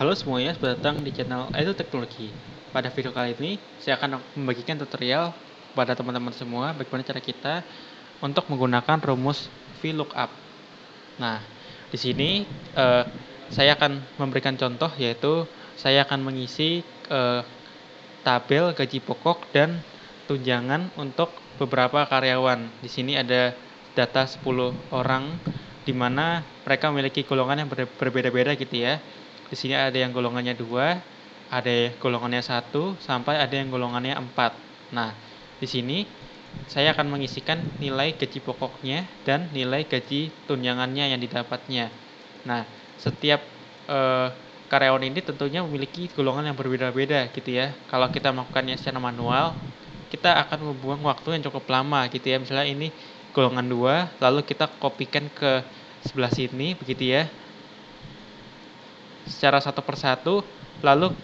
Halo semuanya, selamat datang di channel Edu Teknologi. Pada video kali ini, saya akan membagikan tutorial kepada teman-teman semua bagaimana cara kita untuk menggunakan rumus VLOOKUP. Nah, di sini saya akan memberikan contoh, yaitu saya akan mengisi tabel gaji pokok dan tunjangan untuk beberapa karyawan. Di sini ada data 10 orang di mana mereka memiliki golongan yang berbeda-beda gitu ya. Di sini ada yang golongannya 2, ada yang golongannya 1, sampai ada yang golongannya 4. Nah, di sini saya akan mengisikan nilai gaji pokoknya dan nilai gaji tunjangannya yang didapatnya. Nah, setiap karyawan ini tentunya memiliki golongan yang berbeda-beda gitu ya. Kalau kita melakukannya secara manual, kita akan membuang waktu yang cukup lama gitu ya. Misalnya ini golongan 2, lalu kita kopikan ke sebelah sini begitu ya, secara satu persatu, lalu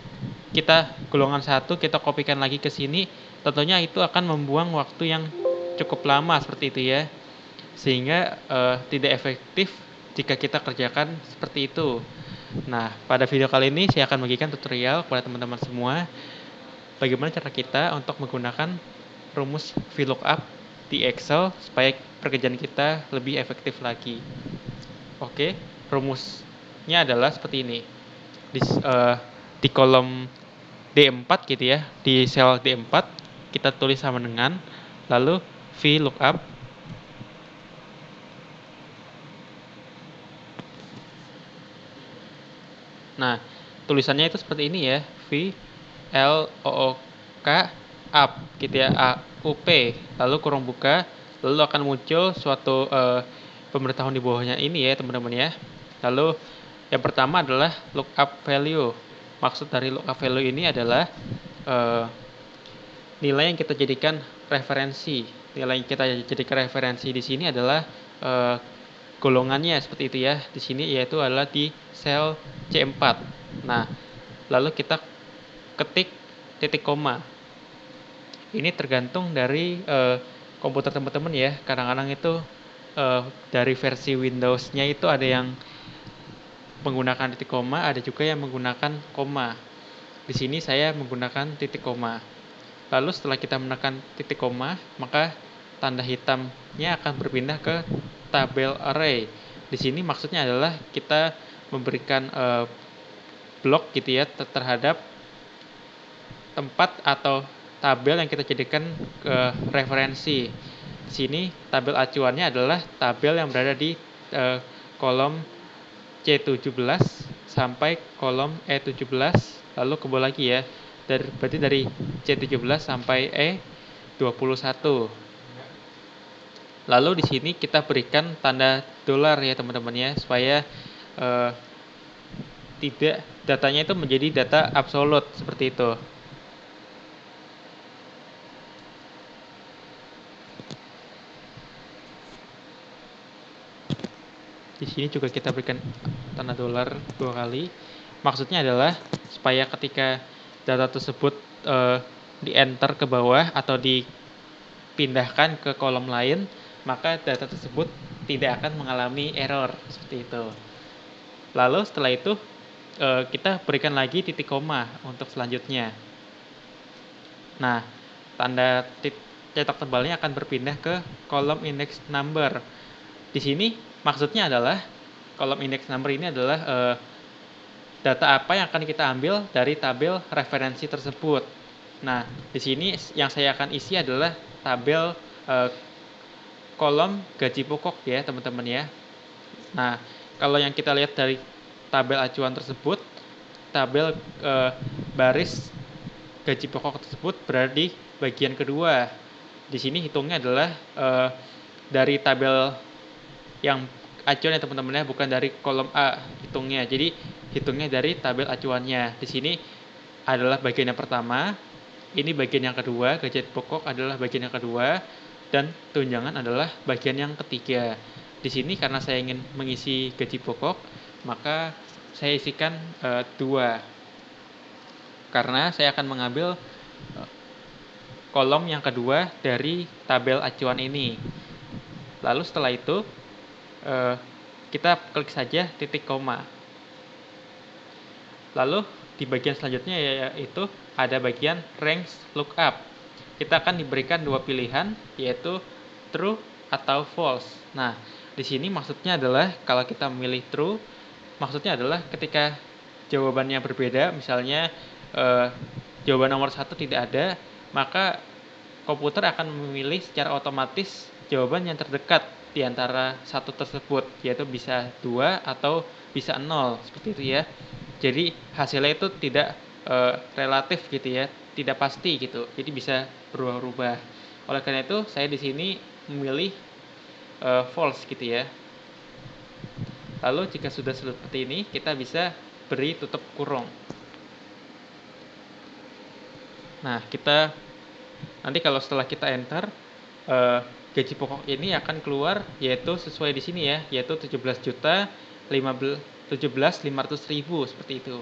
kita golongan 1 kita kopikan lagi ke sini, tentunya itu akan membuang waktu yang cukup lama seperti itu ya, sehingga tidak efektif jika kita kerjakan seperti itu. Nah, pada video kali ini saya akan bagikan tutorial kepada teman-teman semua bagaimana cara kita untuk menggunakan rumus VLOOKUP di Excel supaya pekerjaan kita lebih efektif lagi. Oke, rumusnya adalah seperti ini. Di kolom D4 gitu ya, di sel D4 kita tulis sama dengan, lalu VLOOKUP. Nah, tulisannya itu seperti ini ya, VLOOK up gitu ya, UP, lalu kurung buka, lalu akan muncul suatu pemberitahuan di bawahnya ini ya teman-teman ya. Lalu yang pertama adalah lookup value. Maksud dari lookup value ini adalah nilai yang kita jadikan referensi. Nilai yang kita jadikan referensi di sini adalah golongannya seperti itu ya. Di sini yaitu adalah di sel C4. Nah, lalu kita ketik titik koma. Ini tergantung dari komputer teman-teman ya. Kadang-kadang itu dari versi Windows-nya itu ada yang menggunakan titik koma, ada juga yang menggunakan koma. Di sini saya menggunakan titik koma. Lalu setelah kita menekan titik koma, maka tanda hitamnya akan berpindah ke tabel array. Di sini maksudnya adalah kita memberikan blok gitu ya terhadap tempat atau tabel yang kita jadikan referensi. Di sini tabel acuannya adalah tabel yang berada di kolom C17 sampai kolom E17, lalu ke bawah lagi ya. Berarti dari C17 sampai E21. Lalu di sini kita berikan tanda dolar ya teman-teman ya, supaya tidak datanya itu menjadi data absolut seperti itu. Di sini juga kita berikan tanda dolar 2 kali. Maksudnya adalah supaya ketika data tersebut di enter ke bawah atau dipindahkan ke kolom lain, maka data tersebut tidak akan mengalami error seperti itu. Lalu setelah itu kita berikan lagi titik koma untuk selanjutnya. Nah, tanda cetak tebalnya akan berpindah ke kolom index number. Di sini maksudnya adalah kolom index number ini adalah data apa yang akan kita ambil dari tabel referensi tersebut. Nah, di sini yang saya akan isi adalah tabel kolom gaji pokok ya, teman-teman ya. Nah, kalau yang kita lihat dari tabel acuan tersebut, tabel baris gaji pokok tersebut berada di bagian kedua. Di sini hitungnya adalah dari tabel yang acuan ya teman-teman ya, bukan dari kolom A hitungnya. Jadi hitungnya dari tabel acuannya. Di sini adalah bagian yang pertama, ini bagian yang kedua, gaji pokok adalah bagian yang kedua, dan tunjangan adalah bagian yang ketiga. Di sini karena saya ingin mengisi gaji pokok, maka saya isikan 2. Karena saya akan mengambil kolom yang kedua dari tabel acuan ini. Lalu setelah itu kita klik saja titik koma. Lalu di bagian selanjutnya yaitu ada bagian range lookup. Kita akan diberikan dua pilihan, yaitu true atau false. Nah, di sini maksudnya adalah kalau kita memilih true, maksudnya adalah ketika jawabannya berbeda, misalnya jawaban nomor 1 tidak ada, maka komputer akan memilih secara otomatis jawaban yang terdekat di antara satu tersebut, yaitu bisa 2 atau bisa 0, seperti itu ya. Jadi hasilnya itu tidak relatif gitu ya, tidak pasti gitu. Jadi bisa berubah-ubah. Oleh karena itu, saya di sini memilih false gitu ya. Lalu jika sudah seperti ini, kita bisa beri tutup kurung. Nah, kita nanti kalau setelah kita enter, gaji pokok ini akan keluar yaitu sesuai di sini ya, yaitu 17.500.000 seperti itu.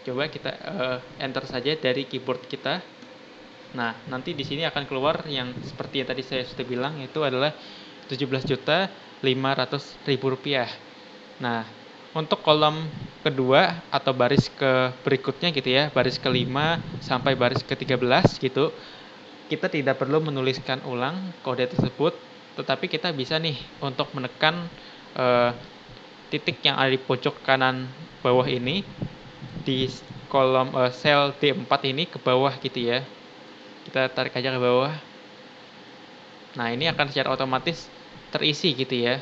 Coba kita enter saja dari keyboard kita. Nah, nanti di sini akan keluar yang seperti yang tadi saya sudah bilang, itu adalah 17.500.000 rupiah. Nah, untuk kolom kedua atau baris ke berikutnya gitu ya, baris ke-5 sampai baris ke-13 gitu, kita tidak perlu menuliskan ulang kode tersebut, tetapi kita bisa nih untuk menekan titik yang ada di pojok kanan bawah ini, di kolom sel D4 ini ke bawah gitu ya. Kita tarik aja ke bawah. Nah, ini akan secara otomatis terisi gitu ya.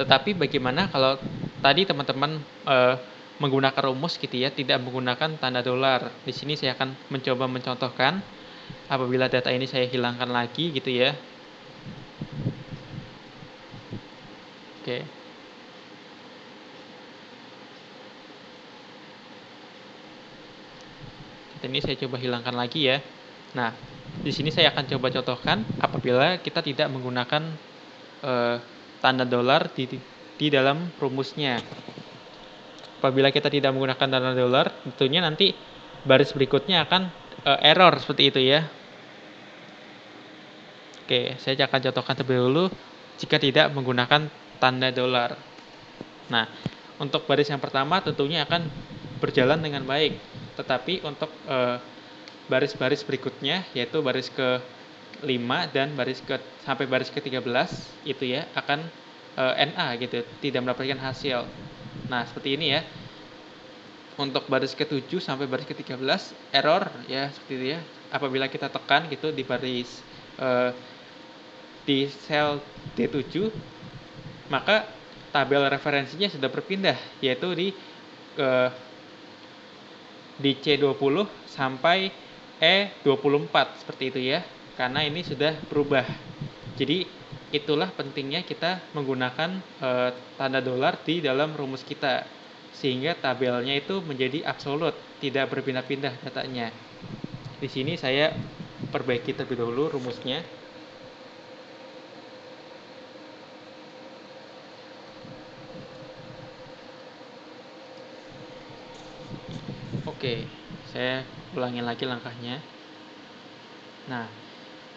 Tetapi bagaimana kalau tadi teman-teman menggunakan rumus gitu ya, tidak menggunakan tanda dolar. Di sini saya akan mencoba mencontohkan apabila data ini saya hilangkan lagi gitu ya. Oke. Ini saya coba hilangkan lagi ya. Nah, di sini saya akan coba contohkan apabila kita tidak menggunakan tanda dolar di dalam rumusnya. Apabila kita tidak menggunakan tanda dolar, tentunya nanti baris berikutnya akan error seperti itu ya. Oke, saya akan contohkan terlebih dahulu jika tidak menggunakan tanda dolar. Nah, untuk baris yang pertama tentunya akan berjalan dengan baik. Tetapi untuk baris-baris berikutnya, yaitu baris ke-5 dan sampai baris ke-13 itu ya, akan NA gitu, tidak mendapatkan hasil. Nah, seperti ini ya. Untuk baris ke-7 sampai baris ke-13 error ya, seperti itu ya. Apabila kita tekan gitu di baris di sel D7, maka tabel referensinya sudah berpindah, yaitu di C20 sampai E24 seperti itu ya, karena ini sudah berubah. Jadi itulah pentingnya kita menggunakan tanda dolar di dalam rumus kita, sehingga tabelnya itu menjadi absolut, tidak berpindah-pindah datanya. Di sini saya perbaiki terlebih dahulu rumusnya. Oke, saya ulangi lagi langkahnya. Nah,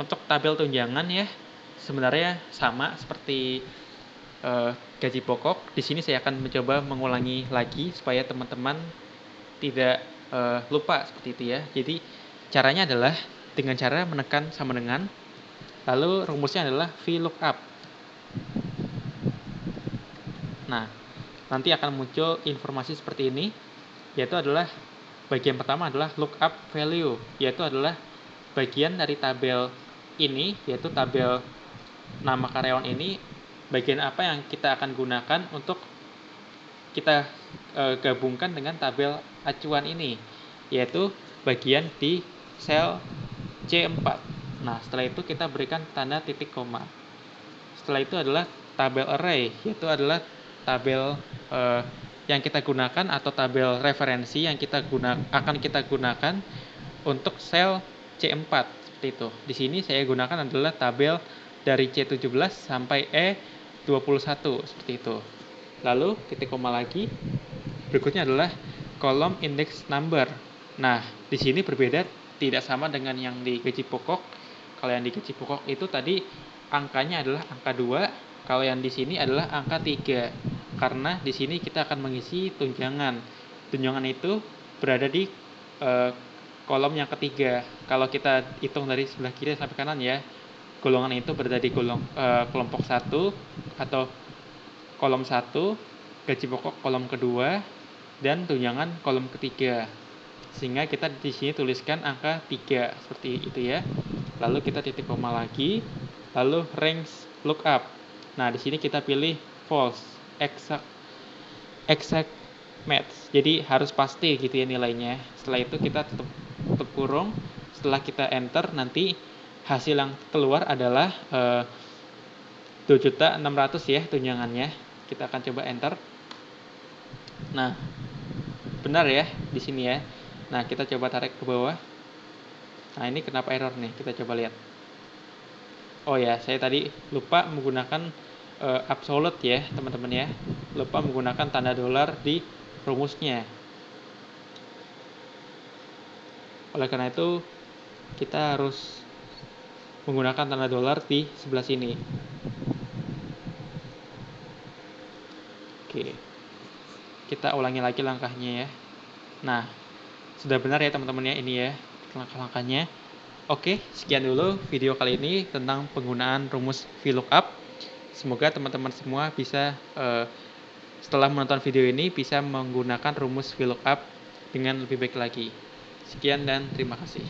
untuk tabel tunjangan ya, sebenarnya sama seperti gaji pokok. Di sini saya akan mencoba mengulangi lagi supaya teman-teman tidak lupa seperti itu ya. Jadi caranya adalah dengan cara menekan sama dengan, lalu rumusnya adalah VLOOKUP. Nah, nanti akan muncul informasi seperti ini, yaitu adalah bagian pertama adalah lookup value, yaitu adalah bagian dari tabel ini, yaitu tabel nama karyawan ini, bagian apa yang kita akan gunakan untuk kita gabungkan dengan tabel acuan ini, yaitu bagian di sel C4. Nah, setelah itu kita berikan tanda titik koma. Setelah itu adalah tabel array, yaitu adalah tabel yang kita gunakan atau tabel referensi yang akan kita gunakan untuk sel C4 seperti itu. Di sini saya gunakan adalah tabel dari C17 sampai E21 seperti itu. Lalu titik koma lagi. Berikutnya adalah kolom index number. Nah, di sini berbeda, tidak sama dengan yang di gaji pokok. Kalau yang di gaji pokok itu tadi angkanya adalah angka 2, kalau yang di sini adalah angka 3. karena di sini kita akan mengisi tunjangan. Tunjangan itu berada di kolom yang ketiga. Kalau kita hitung dari sebelah kiri sampai kanan ya, golongan itu berada di kelompok 1 atau kolom 1, gaji pokok kolom kedua, dan tunjangan kolom ketiga. Sehingga kita di sini tuliskan angka 3 seperti itu ya. Lalu kita titik koma lagi, lalu range lookup. Nah, di sini kita pilih false, exact match. Jadi harus pasti gitu ya nilainya. Setelah itu kita tutup kurung. Setelah kita enter, nanti hasil yang keluar adalah 2.600.000 ya tunjangannya. Kita akan coba enter. Nah, benar ya di sini ya. Nah, kita coba tarik ke bawah. Nah, ini kenapa error nih? Kita coba lihat. Oh ya, saya tadi lupa menggunakan absolute ya, teman-teman ya. Lupa menggunakan tanda dolar di rumusnya. Oleh karena itu, kita harus menggunakan tanda dolar di sebelah sini. Oke. Kita ulangi lagi langkahnya ya. Nah, sudah benar ya teman-teman ya ini ya langkah-langkahnya. Oke, sekian dulu video kali ini tentang penggunaan rumus VLOOKUP. Semoga teman-teman semua bisa setelah menonton video ini bisa menggunakan rumus VLOOKUP dengan lebih baik lagi. Sekian dan terima kasih.